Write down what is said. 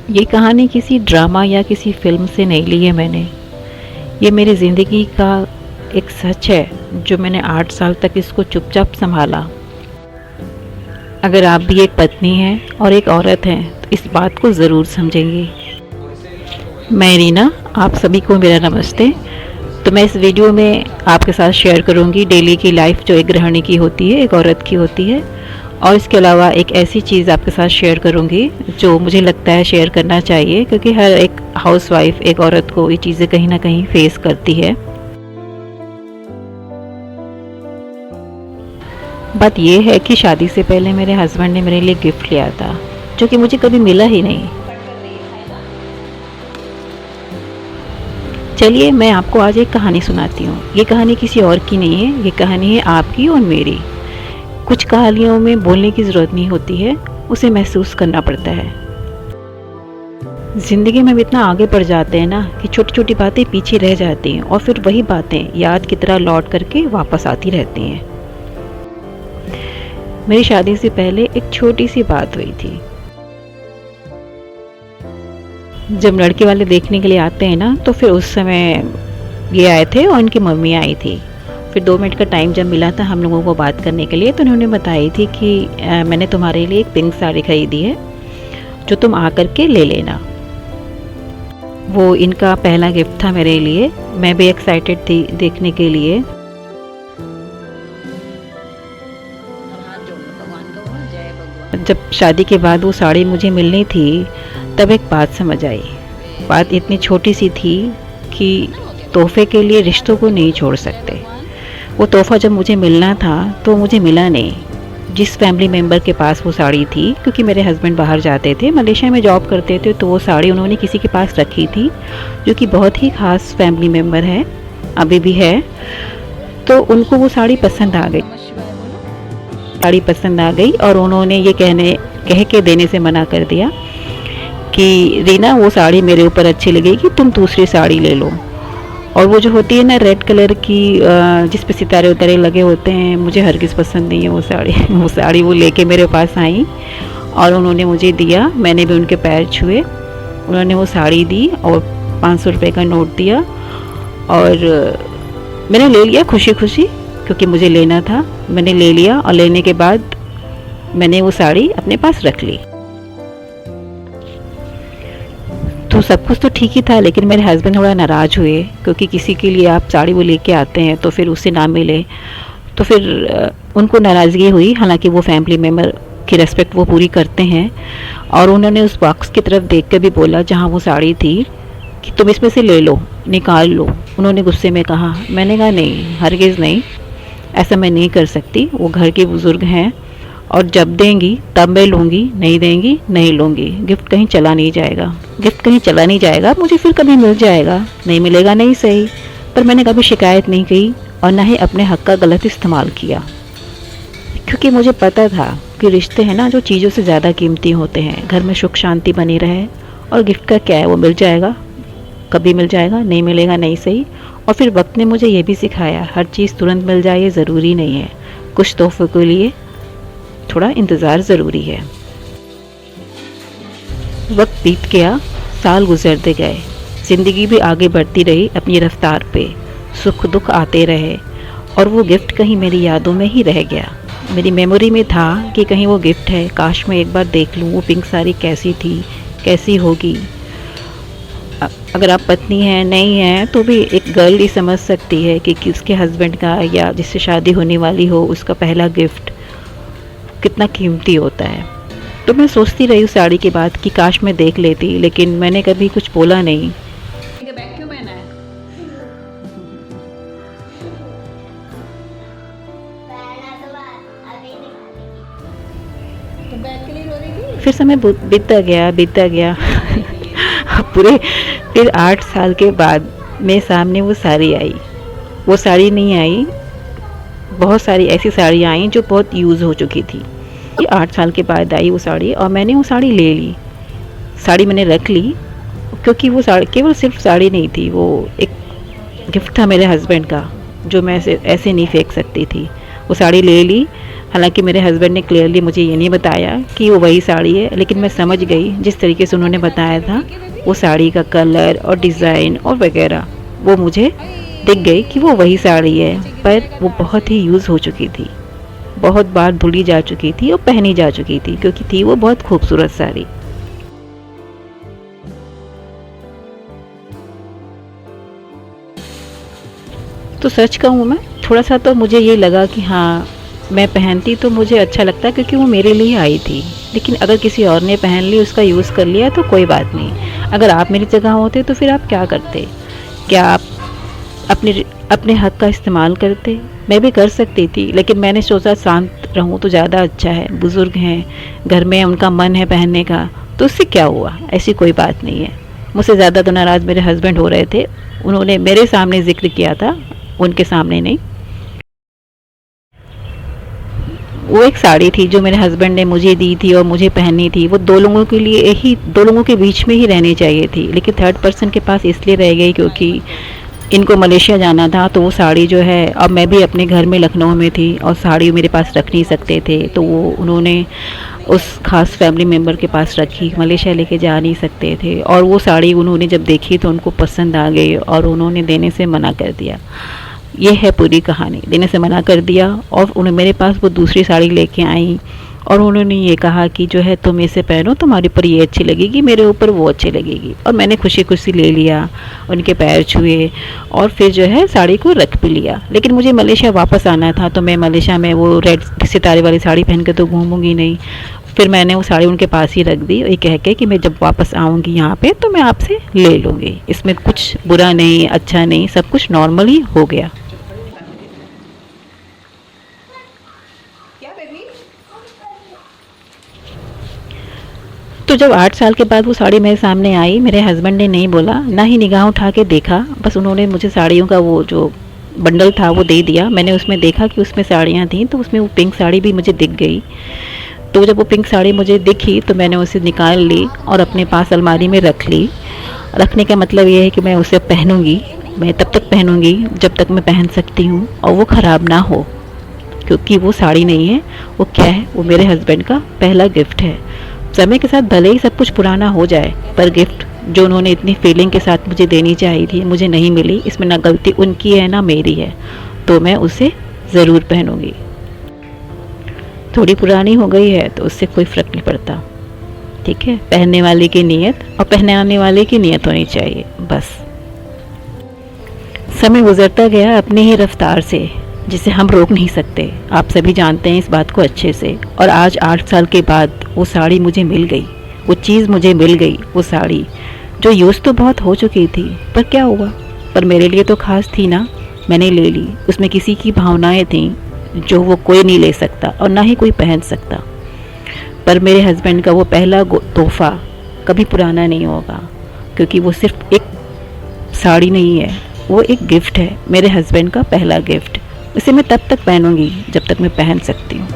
ये कहानी किसी ड्रामा या किसी फिल्म से नहीं ली है मैंने। ये मेरी ज़िंदगी का एक सच है जो मैंने 8 साल तक इसको चुपचाप संभाला। अगर आप भी एक पत्नी हैं और एक औरत हैं तो इस बात को ज़रूर समझेंगी। मैं रीना, आप सभी को मेरा नमस्ते। तो मैं इस वीडियो में आपके साथ शेयर करूंगी डेली की लाइफ जो एक गृहिणी की होती है, एक औरत की होती है। और इसके अलावा एक ऐसी चीज़ आपके साथ शेयर करूंगी जो मुझे लगता है शेयर करना चाहिए, क्योंकि हर एक हाउसवाइफ, एक औरत को ये चीज़ें कहीं ना कहीं फेस करती है। बात ये है कि शादी से पहले मेरे हस्बैंड ने मेरे लिए गिफ्ट लिया था जो कि मुझे कभी मिला ही नहीं। चलिए मैं आपको आज एक कहानी सुनाती हूँ। ये कहानी किसी और की नहीं है, ये कहानी है आपकी और मेरी। कुछ कहानियों में बोलने की ज़रूरत नहीं होती है, उसे महसूस करना पड़ता है। ज़िंदगी में हम इतना आगे बढ़ जाते हैं ना कि छोटी छोटी बातें पीछे रह जाती हैं और फिर वही बातें याद की तरह लौट करके वापस आती रहती हैं। मेरी शादी से पहले एक छोटी सी बात हुई थी। जब लड़के वाले देखने के लिए आते हैं ना, तो फिर उस समय ये आए थे और इनकी मम्मी आई थी। फिर 2 मिनट का टाइम जब मिला था हम लोगों को बात करने के लिए, तो उन्होंने बताई थी कि मैंने तुम्हारे लिए एक पिंक साड़ी खरीदी है जो तुम आकर के ले लेना। वो इनका पहला गिफ्ट था मेरे लिए। मैं भी एक्साइटेड थी देखने के लिए। जब शादी के बाद वो साड़ी मुझे मिलनी थी तब एक बात समझ आई। बात इतनी छोटी सी थी कि तोहफे के लिए रिश्तों को नहीं छोड़ सकते। वो तोहफ़ा जब मुझे मिलना था तो मुझे मिला नहीं। जिस फैमिली मेम्बर के पास वो साड़ी थी, क्योंकि मेरे हस्बैंड बाहर जाते थे, मलेशिया में जॉब करते थे, तो वो साड़ी उन्होंने किसी के पास रखी थी जो कि बहुत ही ख़ास फैमिली मेम्बर है, अभी भी है। तो उनको वो साड़ी पसंद आ गई। साड़ी पसंद आ गई और उन्होंने ये कह के देने से मना कर दिया कि रीना वो साड़ी मेरे ऊपर अच्छी लगेगी, तुम दूसरी साड़ी ले लो। और वो जो होती है ना रेड कलर की, जिस पे सितारे उतारे लगे होते हैं, मुझे हरगिज़ पसंद नहीं है वो साड़ी। वो लेके मेरे पास आई और उन्होंने मुझे दिया। मैंने भी उनके पैर छुए। उन्होंने वो साड़ी दी और 500 रुपये का नोट दिया और मैंने ले लिया खुशी खुशी, क्योंकि मुझे लेना था। मैंने ले लिया और लेने के बाद मैंने वो साड़ी अपने पास रख ली। तो सब कुछ तो ठीक ही था, लेकिन मेरे हस्बैंड थोड़ा नाराज़ हुए, क्योंकि किसी के लिए आप साड़ी वो लेके आते हैं तो फिर उससे ना मिले तो फिर उनको नाराज़गी हुई। हालांकि वो फैमिली मेम्बर की रिस्पेक्ट वो पूरी करते हैं। और उन्होंने उस बॉक्स की तरफ देख कर भी बोला जहां वो साड़ी थी कि तुम इसमें से ले लो, निकाल लो। उन्होंने गुस्से में कहा। मैंने कहा नहीं, हरगिज़ नहीं, ऐसा मैं नहीं कर सकती। वो घर के बुज़ुर्ग हैं और जब देंगी तब मैं लूँगी, नहीं देंगी नहीं लूँगी। गिफ्ट कहीं चला नहीं जाएगा, गिफ्ट कहीं चला नहीं जाएगा, मुझे फिर कभी मिल जाएगा, नहीं मिलेगा नहीं सही। पर मैंने कभी शिकायत नहीं की और ना ही अपने हक़ का गलत इस्तेमाल किया, क्योंकि मुझे पता था कि रिश्ते हैं ना जो चीज़ों से ज़्यादा कीमती होते हैं। घर में सुख शांति बनी रहे और गिफ्ट का क्या है, वो मिल जाएगा, कभी मिल जाएगा, नहीं मिलेगा नहीं सही। और फिर वक्त ने मुझे ये भी सिखाया, हर चीज़ तुरंत मिल जाए ये ज़रूरी नहीं है। कुछ तोहफ़े के लिए थोड़ा इंतज़ार ज़रूरी है। वक्त बीत गया, साल गुजरते गए, ज़िंदगी भी आगे बढ़ती रही अपनी रफ्तार पे। सुख दुख आते रहे और वो गिफ्ट कहीं मेरी यादों में ही रह गया। मेरी मेमोरी में था कि कहीं वो गिफ्ट है, काश मैं एक बार देख लूँ वो पिंक साड़ी कैसी थी, कैसी होगी। अगर आप पत्नी हैं, नहीं हैं, तो भी एक गर्ल ही समझ सकती है कि उसके हस्बैंड का या जिससे शादी होने वाली हो उसका पहला गिफ्ट कितना कीमती होता है। तो मैं सोचती रही उस साड़ी के बाद कि काश मैं देख लेती, लेकिन मैंने कभी कुछ बोला नहीं। बैग क्यों पहना है? तो बैग के लिए रो रही थी? फिर समय बीतता गया पूरे फिर 8 साल के बाद मेरे सामने वो साड़ी आई। वो साड़ी नहीं आई, बहुत सारी ऐसी साड़ियाँ आई जो बहुत यूज़ हो चुकी थी। ये 8 साल के बाद आई वो साड़ी और मैंने वो साड़ी ले ली। साड़ी मैंने रख ली, क्योंकि वो साड़ी केवल सिर्फ साड़ी नहीं थी, वो एक गिफ्ट था मेरे हस्बैंड का जो मैं ऐसे नहीं फेंक सकती थी। वो साड़ी ले ली, हालांकि मेरे हस्बैंड ने क्लियरली मुझे ये नहीं बताया कि वो वही साड़ी है, लेकिन मैं समझ गई जिस तरीके से उन्होंने बताया था, वो साड़ी का कलर और डिज़ाइन और वगैरह वो मुझे दिख गई कि वो वही साड़ी है। पर वो बहुत ही यूज़ हो चुकी थी, बहुत बार धुली जा चुकी थी और पहनी जा चुकी थी, क्योंकि थी वो बहुत खूबसूरत साड़ी। तो सच कहूँ मैं, थोड़ा सा तो मुझे ये लगा कि हाँ, मैं पहनती तो मुझे अच्छा लगता, क्योंकि वो मेरे लिए आई थी। लेकिन अगर किसी और ने पहन ली, उसका यूज़ कर लिया तो कोई बात नहीं। अगर आप मेरी जगह होते तो फिर आप क्या करते? क्या आप अपने हक का इस्तेमाल करते? मैं भी कर सकती थी, लेकिन मैंने सोचा शांत रहूँ तो ज़्यादा अच्छा है। बुज़ुर्ग हैं, घर में उनका मन है पहनने का, तो उससे क्या हुआ? ऐसी कोई बात नहीं है। मुझसे ज़्यादा तो नाराज़ मेरे हस्बैंड हो रहे थे। उन्होंने मेरे सामने ज़िक्र किया था, उनके सामने नहीं। वो एक साड़ी थी जो मेरे हस्बैंड ने मुझे दी थी और मुझे पहननी थी। वो दो लोगों के लिए ही, दो लोगों के बीच में ही रहनी चाहिए थी, लेकिन थर्ड पर्सन के पास इसलिए रह गई क्योंकि इनको मलेशिया जाना था। तो वो साड़ी जो है, अब मैं भी अपने घर में लखनऊ में थी और साड़ी मेरे पास रख नहीं सकते थे, तो वो उन्होंने उस ख़ास फैमिली मेम्बर के पास रखी। मलेशिया लेके जा नहीं सकते थे, और वो साड़ी उन्होंने जब देखी तो उनको पसंद आ गई और उन्होंने देने से मना कर दिया। ये है पूरी कहानी, देने से मना कर दिया। और उन्हें मेरे पास वो दूसरी साड़ी लेके आई और उन्होंने ये कहा कि जो है तुम इसे पहनो, तुम्हारे ऊपर ये अच्छी लगेगी, मेरे ऊपर वो अच्छी लगेगी। और मैंने खुशी खुशी ले लिया, उनके पैर छुए और फिर जो है साड़ी को रख भी लिया। लेकिन मुझे मलेशिया वापस आना था, तो मैं मलेशिया में वो रेड सितारे वाली साड़ी पहन के तो घूमूंगी नहीं। फिर मैंने वो साड़ी उनके पास ही रख दी, ये कह के कि मैं जब वापस आऊँगी यहाँ पे तो मैं आपसे ले लूँगी। इसमें कुछ बुरा नहीं, अच्छा नहीं, सब कुछ नॉर्मल ही हो गया। क्या बेबी? तो जब 8 साल के बाद वो साड़ी मेरे सामने आई, मेरे हस्बैंड ने नहीं बोला, ना ही निगाह उठा के देखा, बस उन्होंने मुझे साड़ियों का वो जो बंडल था वो दे दिया। मैंने उसमें देखा कि उसमें साड़ियाँ थीं, तो उसमें वो पिंक साड़ी भी मुझे दिख गई। तो जब वो पिंक साड़ी मुझे दिखी तो मैंने उसे निकाल ली और अपने पास अलमारी में रख ली। रखने का मतलब ये है कि मैं उसे पहनूंगी, मैं तब तक पहनूंगी जब तक मैं पहन सकती हूँ और वो ख़राब ना हो, क्योंकि वो साड़ी नहीं है, वो क्या है, वो मेरे हस्बैंड का पहला गिफ्ट है। समय के साथ भले ही सब कुछ पुराना हो जाए, पर गिफ्ट जो उन्होंने इतनी फीलिंग के साथ मुझे देनी चाहिए थी, मुझे नहीं मिली। इसमें ना गलती उनकी है ना मेरी है, तो मैं उसे ज़रूर पहनूंगी। थोड़ी पुरानी हो गई है तो उससे कोई फ़र्क नहीं पड़ता, ठीक है। पहनने वाले की नीयत और पहनाने वाले की नीयत होनी चाहिए, बस। समय गुजरता गया अपनी ही रफ्तार से, जिसे हम रोक नहीं सकते। आप सभी जानते हैं इस बात को अच्छे से। और आज 8 साल के बाद वो साड़ी मुझे मिल गई, वो चीज़ मुझे मिल गई, वो साड़ी जो यूज़ तो बहुत हो चुकी थी, पर क्या हुआ, पर मेरे लिए तो ख़ास थी ना, मैंने ले ली। उसमें किसी की भावनाएं थीं जो वो कोई नहीं ले सकता और ना ही कोई पहन सकता। पर मेरे हस्बैंड का वो पहला तोहफ़ा कभी पुराना नहीं होगा, क्योंकि वो सिर्फ एक साड़ी नहीं है, वो एक गिफ्ट है, मेरे हस्बैंड का पहला गिफ्ट। इसे मैं तब तक पहनूंगी जब तक मैं पहन सकती हूँ।